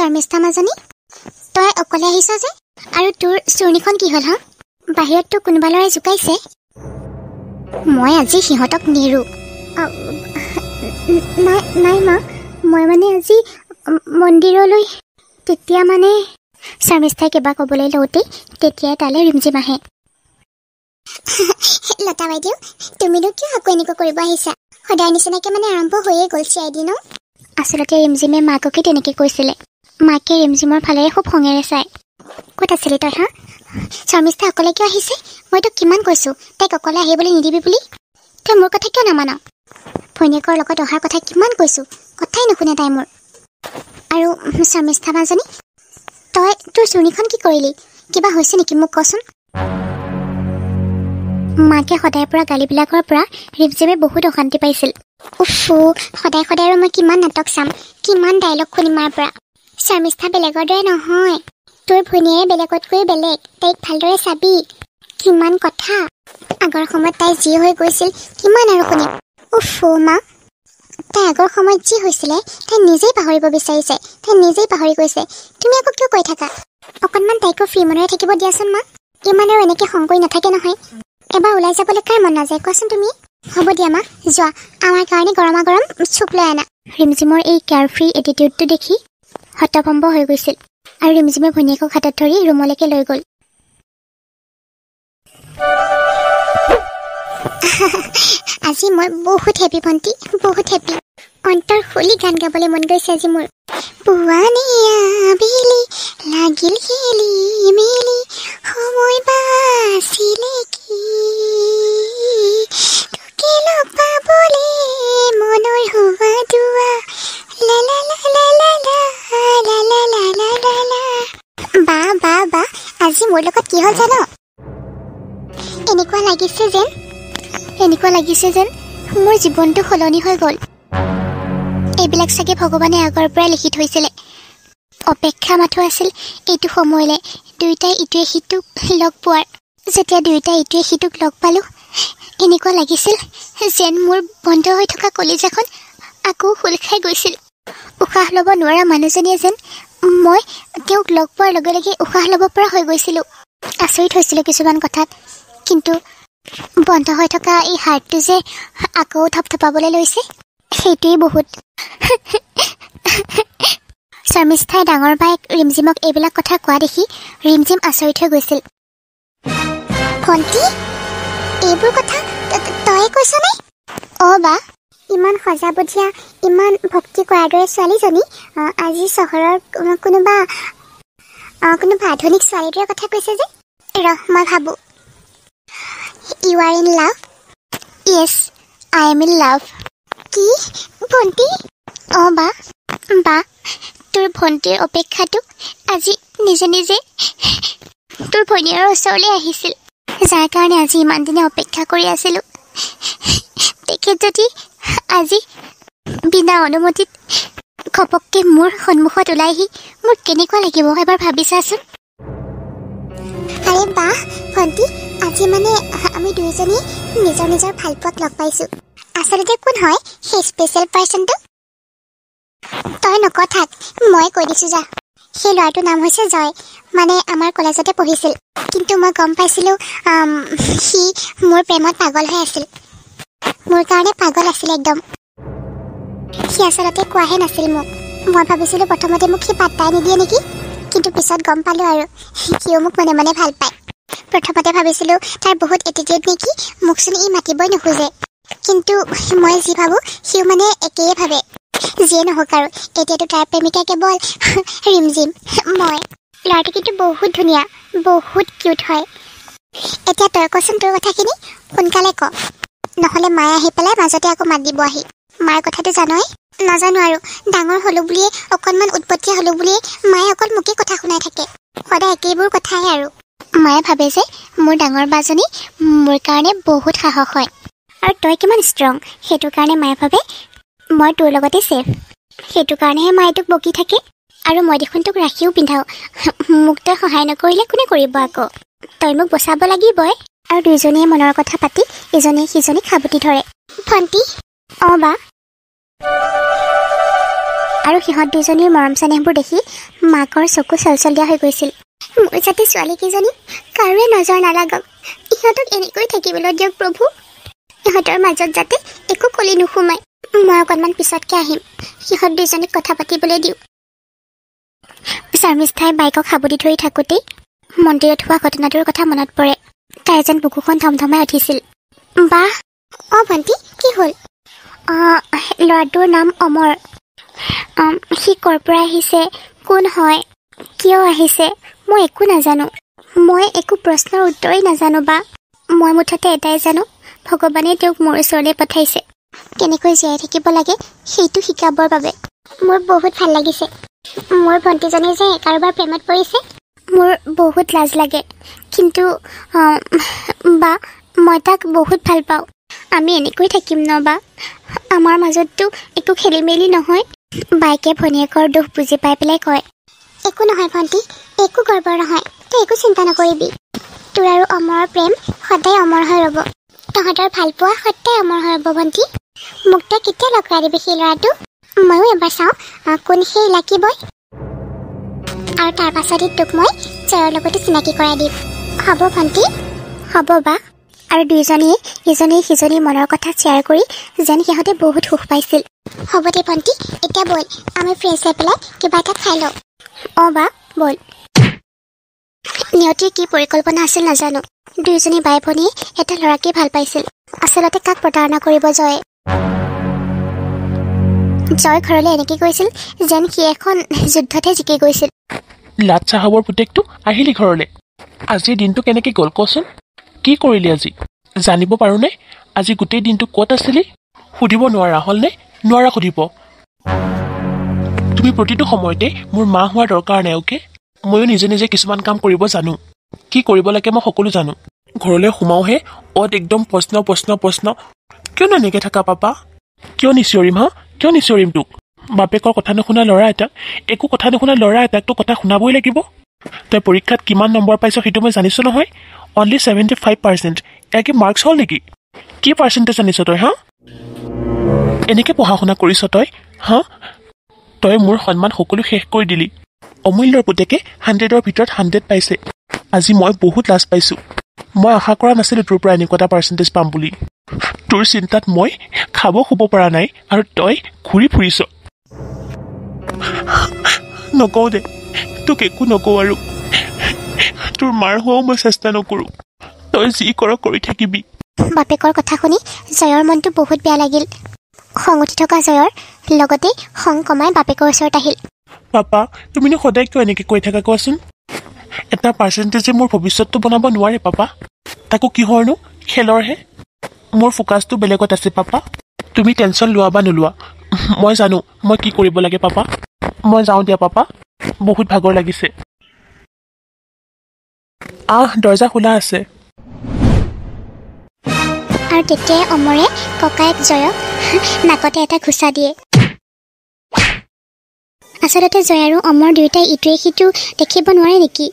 শৰ্মিষ্ঠা মাজনী তই অকলে আহিছ যে আৰু তোৰ চুৰ্ণীখন কি হ'ল হা বাহিৰত তো কোনোবা ল'ৰাই জোকাইছে মই আজি সিহঁতক নেৰো নাই মা মই মানে আজি মন্দিৰলৈ তেতিয়া মানে শৰ্মিষ্ঠাই কিবা ক'বলৈ লওঁতেই তেতিয়াই তালৈ ৰিমজিম আহে লতা বাইদেউ তুমিনো কিয় আকৌ এনেকুৱা কৰিব আহিছা সদায় নিচিনাকে মানে আৰম্ভ হৈয়ে গ'ল চিআইডি ন আচলতে ৰিমজিমে মাককে তেনেকৈ কৈছিলে মাকে ৰিমজিমৰ ফালেৰে খুব খঙেৰে চায় ক'ত আছিলি তই হা শৰ্মিষ্ঠা অকলে কিয় আহিছে মই তোক কিমান কৈছোঁ তাইক অকলে আহিবলৈ নিদিবি বুলি তই মোৰ কথা কিয় নামান ভৈনীয়েকৰ লগত অহাৰ কথা কিমান কৈছোঁ কথাই নুশুনে তাই মোৰ আৰু শৰ্মিষ্ঠা মাজনী তই তোৰ চুৰ্ণীখন কি কৰিলি কিবা হৈছে নেকি মোক কচোন মাকে সদায় পৰা গালিবিলাকৰ পৰা ৰিমজিমে বহুত অশান্তি পাইছিল উফু সদায় আৰু মই কিমান নাটক চাম কিমান ডাইলগ শুনিম মাৰ পৰা শৰ্মিষ্ঠা বেলেগৰ দৰে নহয় তোৰ ভনীয়ে বেলেগতকৈ বেলেগ তাইক ভালদৰে চাবি কিমান কথা আগৰ সময়ত তাই যি হৈ গৈছিল কিমান আৰু শুনিম উফু মা তাই আগৰ সময়ত যি হৈছিলে তাই নিজেই পাহৰিব বিচাৰিছে তাই নিজেই পাহৰি গৈছে তুমি আকৌ কিয় কৈ থাকা অকণমান তাইকো ফ্ৰী মনেৰে থাকিব দিয়াচোন মা ইমান আৰু এনেকৈ খং কৰি নাথাকে নহয় এবাৰ ওলাই যাবলৈ কাৰ মন নাযায় কোৱাচোন তুমি হ'ব দিয়া মা যোৱা আমাৰ কাৰণে গৰমা গৰম চুপ লৈ আনা ৰিমজিমৰ এই কেয়াৰ ফ্ৰী এটিটিউডটো দেখি হতভম্ব হৈ গৈছিল আৰু ৰিমজিমে ভনীয়েকক হাতত ধৰি ৰুমলৈকে লৈ গ'ল আজি মই বহুত হেপী ভণ্টি বহুত হেপী অন্তৰ খুলি গান গাবলৈ মন গৈছে আজি মোৰ পুৱানিয়া বেলি লাগিল খেলি মেলি সময় বাচিলে কি তোকে লগ পাবলে মনৰ হোৱা দুৱা লা লা লা লা লা লা লা লা লা লা লা লা বা আজি মোৰ লগত কি হ'ল জানো এনেকুৱা লাগিছে যেন মোৰ জীৱনটো সলনি হৈ গ'ল এইবিলাক চাগে ভগৱানে আগৰ পৰাই লিখি থৈছিলে অপেক্ষা মাথো আছিল এইটো সময়লৈ দুয়োটাই ইটোৱে সিটোক লগ পোৱাৰ যেতিয়া দুয়োটাই ইটোৱে সিটোক লগ পালোঁ এনেকুৱা লাগিছিল যেন মোৰ বন্ধ হৈ থকা কলিজাখন আকৌ খোল খাই গৈছিল উশাহ ল'ব নোৱাৰা মানুহজনীয়ে যেন মই তেওঁক লগ পোৱাৰ লগে লগে উশাহ ল'ব পৰা হৈ গৈছিলোঁ আচৰিত হৈছিলোঁ কিছুমান কথাত কিন্তু বন্ধ হৈ থকা এই হাৰ্টটো যে আকৌ থপথপাবলৈ লৈছে সেইটোৱেই বহুত শৰ্মিষ্ঠাই ডাঙৰ বায়েক ৰিমজিমক এইবিলাক কথা কোৱা দেখি ৰিমজিম আচৰিত হৈ গৈছিল ভণ্টি এইবোৰ কথা তই কৈছনে বা ইমান সজা বুদ্ধিয়া ইমান ভক্তি কৰাৰ দৰে ছোৱালীজনী আজি চহৰৰ কোনোবা আধুনিক ছোৱালীৰ দৰে কথা কৈছে যে মই ভাবোঁ you are in love yes I am in love কি ভণ্টি বা তোৰ ভণ্টিৰ অপেক্ষাটো আজি নিজে নিজে তোৰ ভনীয়াৰ ওচৰলৈ আহিছিল যাৰ কাৰণে আজি ইমান দিনে অপেক্ষা কৰি আছিলোঁ তেখেত যদি আজি বিনা অনুমতিত ঘপককে মোৰ সন্মুখত ওলাই আহি মোৰ কেনেকুৱা লাগিব এবাৰ ভাবিছাচোন আৰে বাহ ভণ্টি আজি মানে আমি দুয়োজনী নিজৰ ভালপোৱাক লগ পাইছোঁ আচলতে কোন হয় সেই স্পেচিয়েল পাৰ্চনটো তই নকথাক মই কৈ দিছোঁ যা সেই ল'ৰাটোৰ নাম হৈছে জয় মানে আমাৰ কলেজতে পঢ়িছিল কিন্তু মই গম পাইছিলোঁ সি মোৰ প্ৰেমত পাগল হৈ আছিল মোৰ কাৰণে পাগল আছিল একদম সি আচলতে কোৱাহে নাছিল মোক মই ভাবিছিলোঁ প্ৰথমতে মোক সি পাত্তাই নিদিয়ে নেকি কিন্তু পিছত গম পালোঁ আৰু সিও মোক মনে মনে ভাল পায় প্ৰথমতে ভাবিছিলোঁ তাৰ বহুত এটিটিউড নেকি মোকচোন ই মাতিবই নোখোজে কিন্তু মই যি ভাবোঁ সিও মানে একেই ভাবে যিয়ে নহওক আৰু এতিয়াতো তাৰ প্ৰেমিকা কেৱল ৰিমজিম মই ল'ৰাটো কিন্তু বহুত ধুনীয়া বহুত কিউট হয় এতিয়া তই কচোন তোৰ কথাখিনি সোনকালে ক নহ'লে মায়ে আহি পেলাই মাজতে আকৌ মাত দিব আহি মাৰ কথাটো জানই নাজানো আৰু ডাঙৰ হ'লোঁ বুলিয়ে অকণমান উৎপত্তিয়া হ'লোঁ বুলিয়ে মায়ে অকল মোকেই কথা শুনাই থাকে সদায় একেইবোৰ কথাই আৰু মায়ে ভাবে যে মোৰ ডাঙৰ বাজনী মোৰ কাৰণে বহুত সাহস হয় আৰু তই কিমান ষ্ট্ৰং সেইটো কাৰণে মায়ে ভাবে মই তোৰ লগতে ছেফ সেইটো কাৰণেহে মায়ে তোক বকি থাকে আৰু মই দেখোন তোক ৰাখিও পিন্ধাওঁ মোক তই সহায় নকৰিলে কোনে কৰিব আকৌ তই মোক বচাব লাগিবই আৰু দুয়োজনীয়ে মনৰ কথা পাতি ইজনীয়ে সিজনীক সাবতি ধৰে ভণ্টি বা আৰু সিহঁত দুজনীৰ মৰম চেনেহবোৰ দেখি মাকৰ চকু চলচলীয়া হৈ গৈছিল। মোৰ যাতে ছোৱালীকেইজনী কাৰোৱে নজৰ নালাগক, ইহঁতক এনেকৈ থাকিবলৈ দিয়ক প্ৰভু। ইহঁতৰ মাজত যাতে একো কলি নোসোমায়। মই অকণমান পিছতকৈ আহিম, সিহঁত দুজনীক কথা পাতিবলৈ দিওঁ। শৰ্মিষ্ঠাই বাইকক সাবতি ধৰি থাকোঁতেই মন্দিৰত হোৱা ঘটনাটোৰ কথা মনত পৰে। তাইৰ যেন বুকুখন ধমধমাই উঠিছিল। বাহ, ভণ্টি কি হ'ল? ল'ৰাটোৰ নাম অমৰ। সি ক'ৰ পৰা আহিছে, কোন হয়, কিয় আহিছে, মই একো নাজানো। মই একো প্ৰশ্নৰ উত্তৰেই নাজানো বা। মই মুঠতে এটাই জানো, ভগৱানে তেওঁক মোৰ ওচৰলৈ পঠাইছে কেনেকৈ জীয়াই থাকিব লাগে সেইটো শিকাবৰ বাবে। মোৰ বহুত ভাল লাগিছে। মোৰ ভণ্টিজনী যে কাৰোবাৰ প্ৰেমত পৰিছে, মোৰ বহুত লাজ লাগে। কিন্তু বা, মই তাক বহুত ভাল পাওঁ। আমি এনেকৈ থাকিম ন বা? আমাৰ মাজততো একো খেলি মেলি নহয়। বাইকে ভনীয়েকৰ দুখ বুজি পাই পেলাই কয়, একো নহয় ভণ্টি, একো গৰ্বৰ নহয়, তই একো চিন্তা নকৰিবি। তোৰ আৰু অমৰৰ প্ৰেম সদায় অমৰ হৈ ৰ'ব। তহঁতৰ ভালপোৱা সদায় অমৰ হৈ ৰ'ব ভণ্টি। মোক তই কেতিয়া লগ কৰাই দিবি সেই ল'ৰাটো? ময়ো এবাৰ চাওঁ কোন সেই লাকি বয়। আৰু তাৰ পাছতে তোক মই জয়ৰ লগতে চিনাকি কৰাই দিম। হ'ব ভণ্টি? হ'ব বা। আৰু দুয়োজনীয়ে ইজনীয়ে সিজনীৰ মনৰ কথা শ্বেয়াৰ কৰি যেন সিহঁতে বহুত সুখ পাইছিল। হ'ব দে ভণ্টি, এতিয়া ব'ল আমি ফ্ৰেছ হৈ পেলাই কিবা এটা খাই লওঁ। বা ব'ল। নিয়তিৰ কি পৰিকল্পনা আছিল নাজানো। দুয়োজনী বাই ভনীয়ে এটা ল'ৰাকে ভাল পাইছিল। আচলতে কাক প্ৰতাৰণা কৰিব জয়ে? জয় ঘৰলৈ এনেকৈ গৈছিল যেন সি এখন যুদ্ধতহে জিকি গৈছিল। লাট চাহাবৰ পুতেকটো আহিলি ঘৰলৈ। আজিৰ দিনটো কেনেকৈ গ'ল কচোন? কি কৰিলি আজি? জানিব পাৰোঁনে আজি গোটেই দিনটো ক'ত আছিলি? সুধিব নোৱাৰা হ'লনে? নোৱাৰা সুধিব। তুমি প্ৰতিটো সময়তে মোৰ মা হোৱাৰ দৰকাৰ নাই, অ'কে? ময়ো নিজে নিজে কিছুমান কাম কৰিব জানো। কি কৰিব লাগে মই সকলো জানো। ঘৰলৈ সোমাওহে একদম প্ৰশ্ন। কিয়নো এনেকৈ থাকা পাপা? কিয় নিচিঞৰিম হা? কিয় নিচিঞৰিম তোক? বাপেকৰ কথা নুশুনা ল'ৰা এটাক, একো কথা নুশুনা ল'ৰা এটাক তোক কথা শুনাবই লাগিব। তই পৰীক্ষাত কিমান নম্বৰ পাইছ সেইটো মই জানিছোঁ নহয়। অনলি 75%। এয়া কি মাৰ্কছ হ'ল নেকি? কি পাৰ্চেণ্টেজ আনিছ তই হা? এনেকৈ পঢ়া শুনা কৰিছ তই হা? তই মোৰ সন্মান সকলো শেষ কৰি দিলি। অমূল্যৰ পুতেকে 100ৰ ভিতৰত 100 পাইছে। আজি মই বহুত লাজ পাইছোঁ। মই আশা কৰা নাছিলোঁ তোৰ পৰা এনেকুৱা এটা পাৰ্চেণ্টেজ পাম বুলি। তোৰ চিন্তাত মই খাব শুব পৰা নাই আৰু তই ঘূৰি ফুৰিছ। নকওঁ দে, তোক একো নকওঁ আৰু। তোৰ মাৰ হোৱাও মই চেষ্টা নকৰোঁ। তই যি কৰ কৰি থাকিবি। বাপেকৰ কথা শুনি জয়ৰ মনটো বহুত বেয়া লাগিল। খং উঠি থকা জয়ৰ লগতে খং কমাই বাপেকৰ ওচৰত আহিল। পাপা, তুমিনো সদায় কিয় এনেকৈ কৈ থাকা কোৱাচোন? এটা পাৰ্চেণ্টেজে মোৰ ভৱিষ্যতটো বনাব নোৱাৰে পাপা। তাকো কিহৰনো? খেলৰহে। মোৰ ফ'কাছটো বেলেগত আছে পাপা। তুমি টেনশ্যন লোৱা বা নোলোৱা, মই জানো মই কি কৰিব লাগে পাপা। মই যাওঁ দিয়া পাপা, বহুত ভাগৰ লাগিছে। দৰ্জা খোলা আছে। আৰু তেতিয়াই অমৰে ককায়েক জয়ক নাকতে এটা ঘোচা দিয়ে। আচলতে জয় আৰু অমৰ দুয়োটাই ইটোৱে সিটো দেখিব নোৱাৰে নেকি?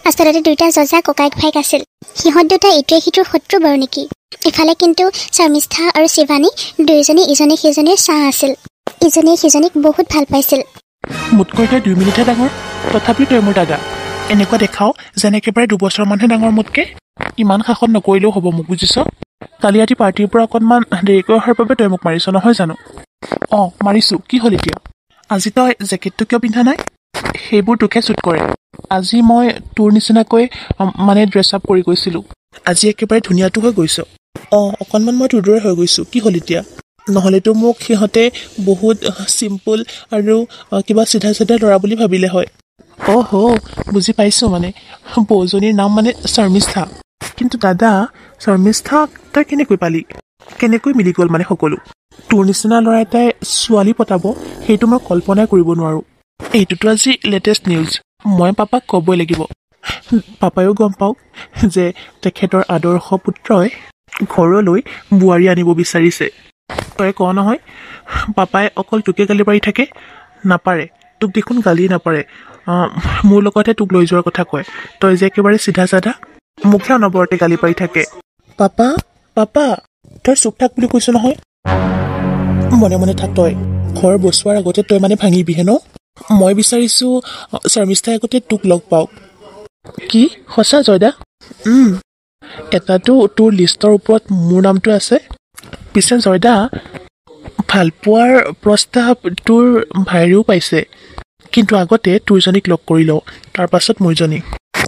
আচলতে দুয়োটা যজা ককায়েক ভাইক আছিল। সিহঁত দুটা ইটোৱে সিটোৰ শত্ৰু বাৰু নেকি? ইফালে কিন্তু শৰ্মিষ্ঠা আৰু শিৱানী দুয়োজনী ইজনী সিজনীৰ ছাঁ আছিল। ইজনীয়ে সিজনীক বহুত ভাল পাইছিল। মোতকৈ তই 2 মিনিটহে ডাঙৰ, তথাপিও তই মোৰ দাদা। এনেকুৱা দেখাও যেন একেবাৰে 2 বছৰমানহে ডাঙৰ মোতকৈ। ইমান শাসন নকৰিলেও হ'ব মোক, বুজিছ? কালি ৰাতি পাৰ্টিৰ পৰা অকণমান দেৰিকৈ অহাৰ বাবে তই মোক মাৰিছ নহয় জানো? মাৰিছোঁ। কি হ'ল এতিয়া? আজি তই জেকেটটো কিয় পিন্ধা নাই? সেইবোৰ তোকহে চুট কৰে। আজি মই তোৰ নিচিনাকৈ ড্ৰেছ আপ কৰি গৈছিলোঁ। আজি একেবাৰে ধুনীয়াটো হৈ গৈছ। অকণমান মই তোৰ দৰে হৈ গৈছোঁ। কি হ'ল এতিয়া? নহ'লেতো মোক সিহঁতে বহুত চিম্পুল আৰু কিবা চিধা ল'ৰা বুলি ভাবিলে হয়। বুজি পাইছোঁ। বৌজনীৰ নাম শৰ্মিষ্ঠা। কিন্তু দাদা, শৰ্মিষ্ঠাক তই কেনেকৈ পালি? কেনেকৈ মিলি গ'ল সকলো? তোৰ নিচিনা ল'ৰা এটাই ছোৱালী পতাব সেইটো মই কল্পনাই কৰিব নোৱাৰোঁ। এইটোতো আজি লেটেষ্ট নিউজ। মই পাপাক ক'বই লাগিব। পাপায়ো গম পাওক যে তেখেতৰ আদৰ্শ পুত্ৰই ঘৰলৈ বোৱাৰী আনিব বিচাৰিছে। তই কওঁ নহয়, পাপাই অকল তোকে গালি পাৰি থাকে। নাপাৰে, তোক দেখোন গালি নাপাৰে। মোৰ লগতহে তোক লৈ যোৱাৰ কথা কয়। তই যে একেবাৰে চিধা চাধা, মুখে অনবৰতে গালি পাৰি থাকে। পাপা, তই চুপ থাক বুলি কৈছো নহয়। মনে মনে থাক তই। ঘৰ বচোৱাৰ আগতে তই মানে ভাঙিবিহে ন মই বিচাৰিছোঁ শৰ্মিষ্ঠাই আগতে তোক লগ পাওক কি সঁচা জয়দা এটাতো তোৰ লিষ্টৰ ওপৰত মোৰ নামটো আছে পিছে জয়দা ভালপোৱাৰ প্ৰস্তাৱ তোৰ ভাইৰেও পাইছে কিন্তু আগতে তোৰজনীক লগ কৰি লওঁ তাৰ পাছত মোৰজনী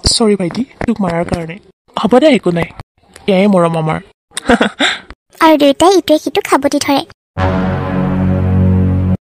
চৰি ভাইটি তোক মাৰাৰ কাৰণে হ'ব দে একো নাই এয়াই মৰম আমাৰ আৰু দুয়োটাই ইটোৱে সিটোক সাবতি ধৰে